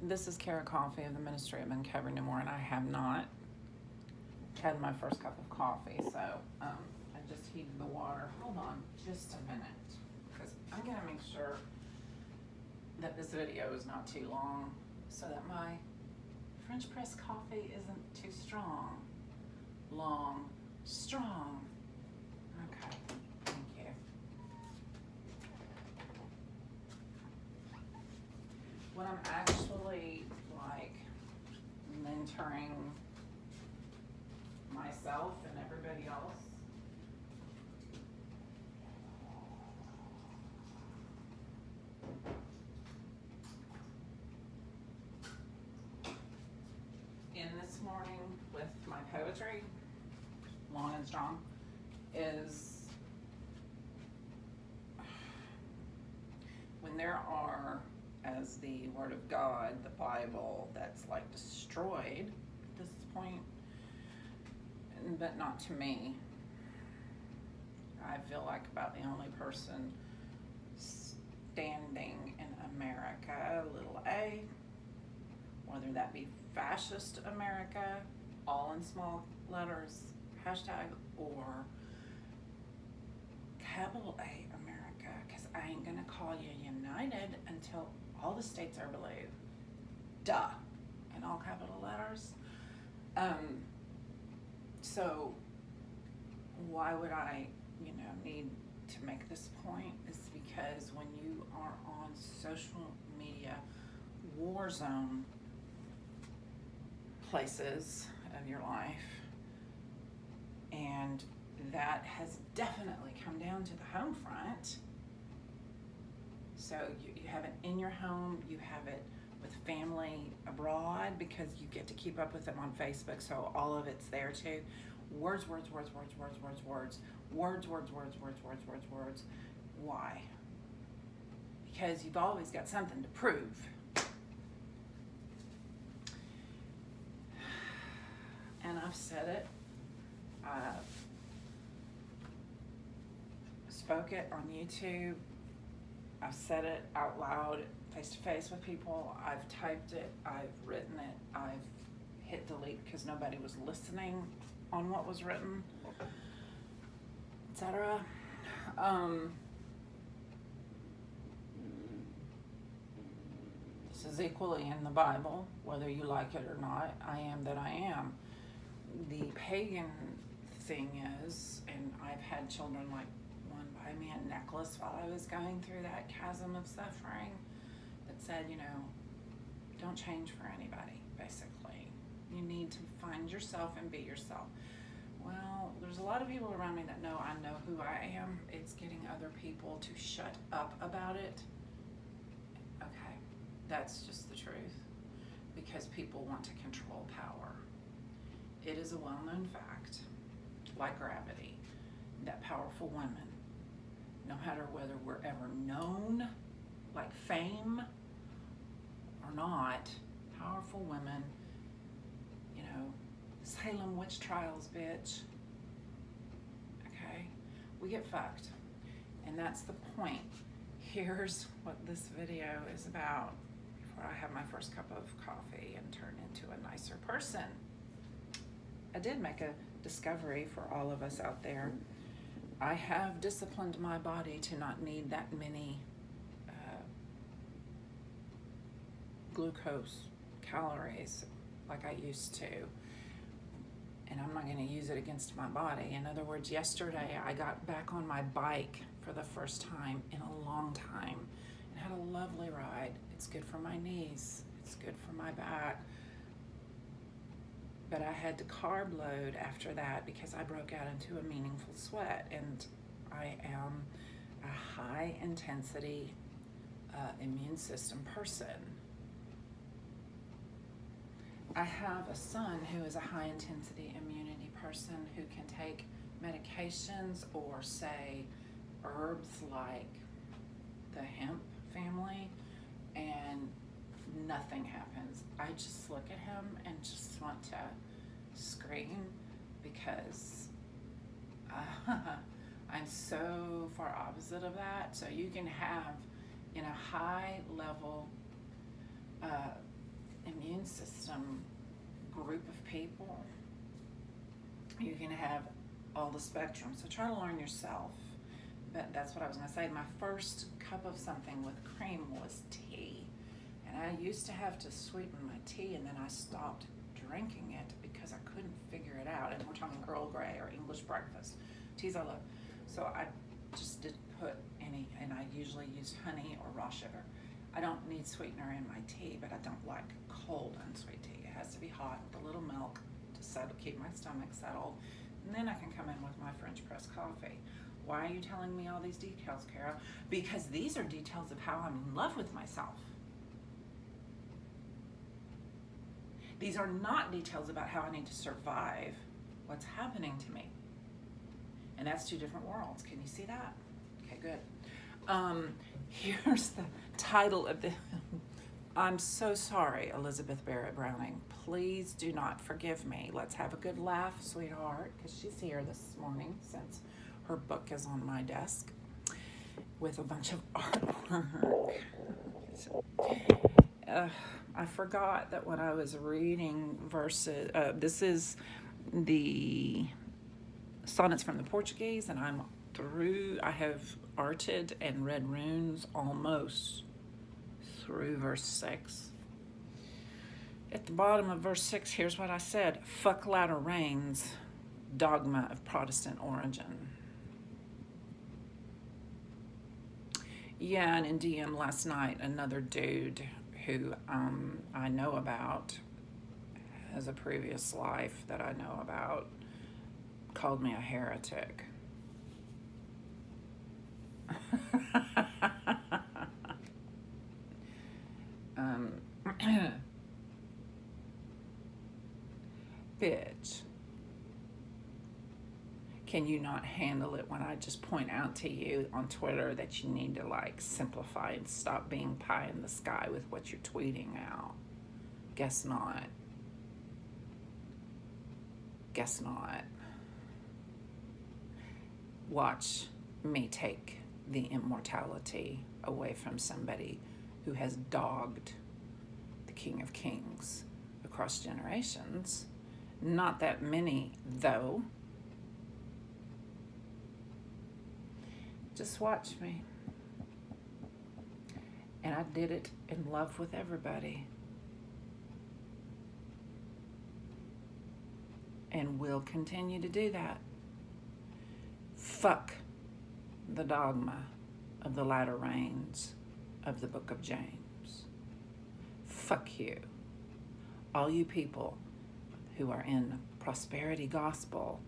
This is Beaty-Coffey of the Ministry of Uncovering No More, and I have not had my first cup of coffee, so I just heated the water. Hold on just a minute, because I'm going to make sure that this video is not too long so that my French press coffee isn't too strong. Long, strong. Okay, thank you. What I'm actually like mentoring myself and everybody else in this morning with my poetry, long and strong, is when there are, as the Word of God, the Bible, that's like destroyed at this point, but not to me. I feel like about the only person standing in America, little a, whether that be fascist America, all in small letters, hashtag, or capital A America, because I ain't gonna call you united until all the states are blue. Duh. In all capital letters. So why would I, need to make this point is because when you are on social media war zone places of your life, and that has definitely come down to the home front. So you have it in your home, you have it with family abroad because you get to keep up with them on Facebook, so all of it's there too. Words. Why? Because you've always got something to prove. And I've said it, I've spoke it on YouTube, I've said it out loud, face to face with people, I've typed it, I've written it, I've hit delete because nobody was listening on what was written, etc. This is equally in the Bible, whether you like it or not. I am that I am. The pagan thing is, and I've had children like one buy me a necklace while I was going through that chasm of suffering that said, don't change for anybody, basically. You need to find yourself and be yourself. Well, there's a lot of people around me that know I know who I am. It's getting other people to shut up about it. Okay, that's just the truth. Because people want to control power. It is a well-known fact, like gravity, that powerful women, no matter whether we're ever known, like fame or not, powerful women, Salem witch trials, bitch. Okay? We get fucked. And that's the point. Here's what this video is about before I have my first cup of coffee and turn into a nicer person. I did make a discovery for all of us out there. I have disciplined my body to not need that many glucose calories like I used to. And I'm not going to use it against my body. In other words, yesterday I got back on my bike for the first time in a long time and had a lovely ride. It's good for my knees. It's good for my back. But I had to carb load after that because I broke out into a meaningful sweat, and I am a high intensity immune system person. I have a son who is a high intensity immunity person who can take medications or say herbs like the hemp family and nothing happens. I just look at him and just want to scream because I'm so far opposite of that. So you can have in a high level immune system group of people. You can have all the spectrum, so try to learn yourself. But that's what I was going to say. My first cup of something with cream was tea, and I used to have to sweeten my tea, and then I stopped drinking it because I couldn't figure it out. And we're talking Earl Grey or English breakfast, teas I love. So I just didn't put any, and I usually use honey or raw sugar. I don't need sweetener in my tea, but I don't like cold unsweet tea. It has to be hot with a little milk to settle, keep my stomach settled, and then I can come in with my French press coffee. Why are you telling me all these details, Kara? Because these are details of how I'm in love with myself. These are not details about how I need to survive what's happening to me. And that's two different worlds. Can you see that? Okay, good. Here's the title of the... I'm so sorry, Elizabeth Barrett-Browning. Please do not forgive me. Let's have a good laugh, sweetheart, because she's here this morning since her book is on my desk with a bunch of artwork. I forgot that when I was reading verses, this is the Sonnets from the Portuguese, and I have arted and read runes almost through verse 6. At the bottom of verse 6, here's what I said. FUQ Latter Rains, dogma of Protestant origin. Yeah, and in DM last night, another dude who I know about, has a previous life that I know about, called me a heretic. Bitch, can you not handle it when I just point out to you on Twitter that you need to like simplify and stop being pie in the sky with what you're tweeting out? Guess not. Guess not. Watch me take the immortality away from somebody who has dogged the King of Kings across generations. Not that many, though. Just watch me. And I did it in love with everybody. And will continue to do that. Fuck the dogma of the latter rains of the book of James. Fuck you. All you people who are in prosperity gospel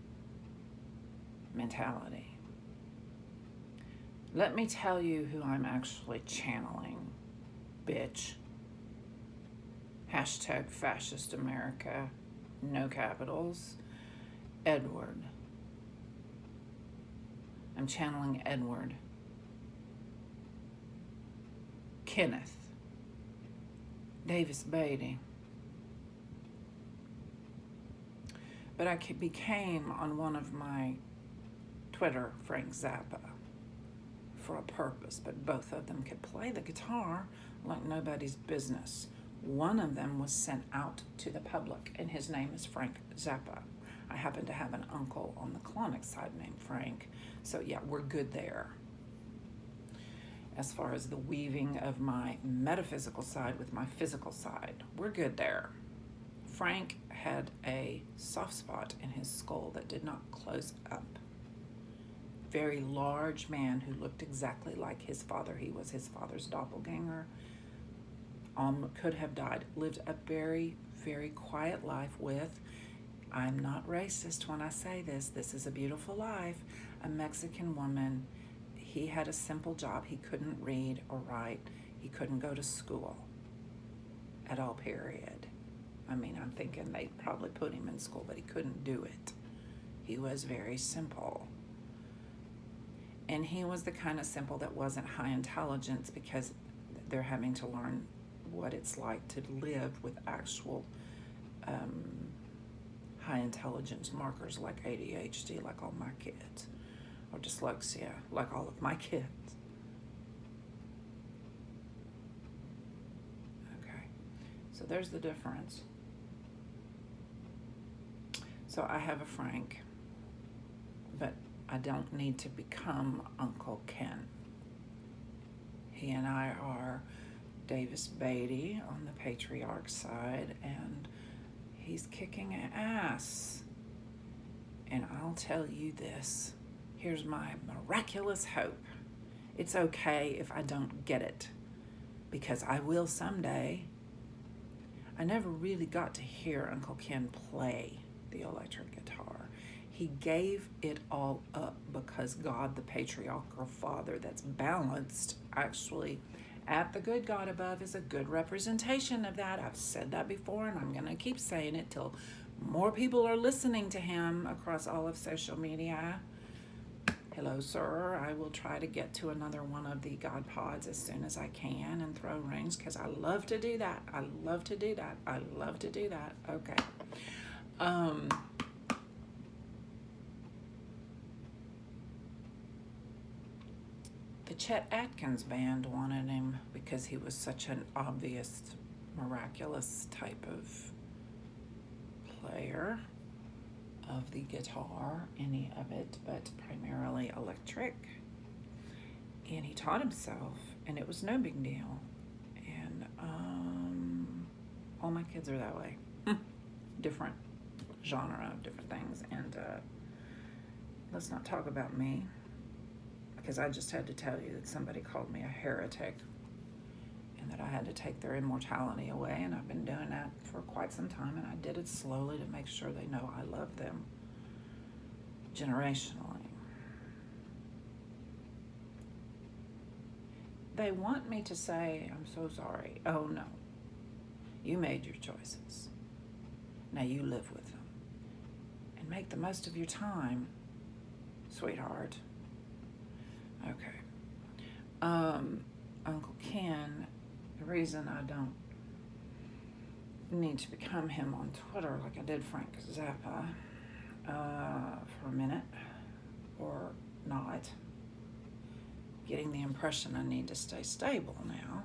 mentality. Let me tell you who I'm actually channeling, bitch. Hashtag fascist America, no capitals. Edward. I'm channeling Edward. Kenneth. Davis Beatty. But I became on one of my Twitter Frank Zappa for a purpose, but both of them could play the guitar like nobody's business. One of them was sent out to the public, and his name is Frank Zappa. I happen to have an uncle on the colonic side named Frank, so yeah, we're good there. As far as the weaving of my metaphysical side with my physical side, we're good there. Frank had a soft spot in his skull that did not close up. Very large man who looked exactly like his father. He was his father's doppelganger. Could have died. Lived a very, very quiet life with, I'm not racist when I say this, this is a beautiful life, a Mexican woman. He had a simple job. He couldn't read or write. He couldn't go to school at all, period. I mean, I'm thinking they probably put him in school, but he couldn't do it. He was very simple. And he was the kind of simple that wasn't high intelligence because they're having to learn what it's like to live with actual high intelligence markers like ADHD, like all my kids, or dyslexia, like all of my kids. So there's the difference. So I have a Frank, but I don't need to become Uncle Ken. He and I are Davis Beatty on the patriarch side, and he's kicking ass. And I'll tell you this, here's my miraculous hope. It's okay if I don't get it, because I will someday. I never really got to hear Uncle Ken play the electric guitar. He gave it all up because God, the patriarchal father that's balanced, actually, at the good God above, is a good representation of that. I've said that before, and I'm going to keep saying it till more people are listening to him across all of social media. Hello, sir. I will try to get to another one of the God pods as soon as I can and throw rings, because I love to do that. I love to do that. I love to do that. Okay. The Chet Atkins band wanted him because he was such an obvious, miraculous type of player of the guitar, any of it, but primarily electric. And he taught himself, and it was no big deal. And all my kids are that way. Different genre of different things. And let's not talk about me, because I just had to tell you that somebody called me a heretic and that I had to take their immortality away, and I've been doing that for quite some time, and I did it slowly to make sure they know I love them generationally. They want me to say, I'm so sorry. Oh no, you made your choices. Now you live with them and make the most of your time, sweetheart. Okay. Uncle Ken, the reason I don't need to become him on Twitter like I did Frank Zappa for a minute, or not, getting the impression I need to stay stable now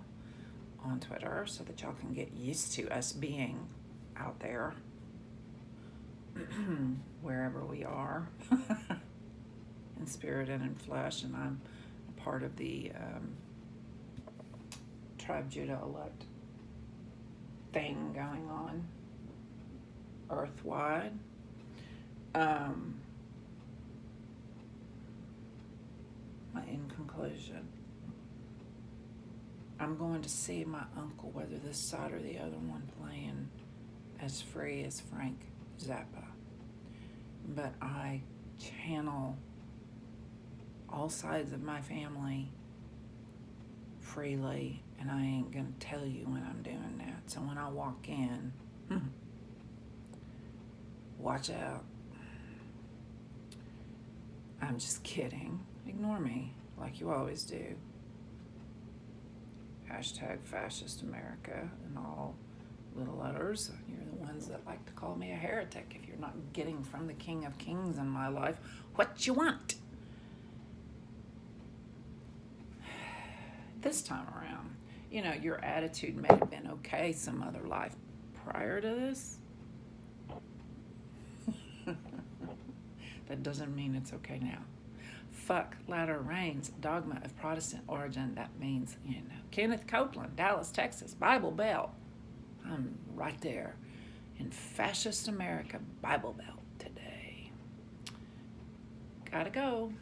on Twitter so that y'all can get used to us being out there wherever we are in spirit and in flesh. And I'm a part of the Tribe Judah elect thing going on earthwide. In conclusion, I'm going to see my uncle, whether this side or the other one, playing as free as Frank Zappa. But I channel all sides of my family freely, and I ain't gonna tell you when I'm doing that. So when I walk in, watch out. I'm just kidding. Ignore me like you always do. Hashtag fascist America in all little letters. You're the ones that like to call me a heretic if you're not getting from the King of Kings in my life what you want. This time around, you know, your attitude may have been okay some other life prior to this. That doesn't mean it's okay now. FUQ Latter Rains, dogma of Protestant origin. That means, you know, Kenneth Copeland, Dallas, Texas, Bible Belt. I'm right there in fascist America, Bible Belt today. Gotta go.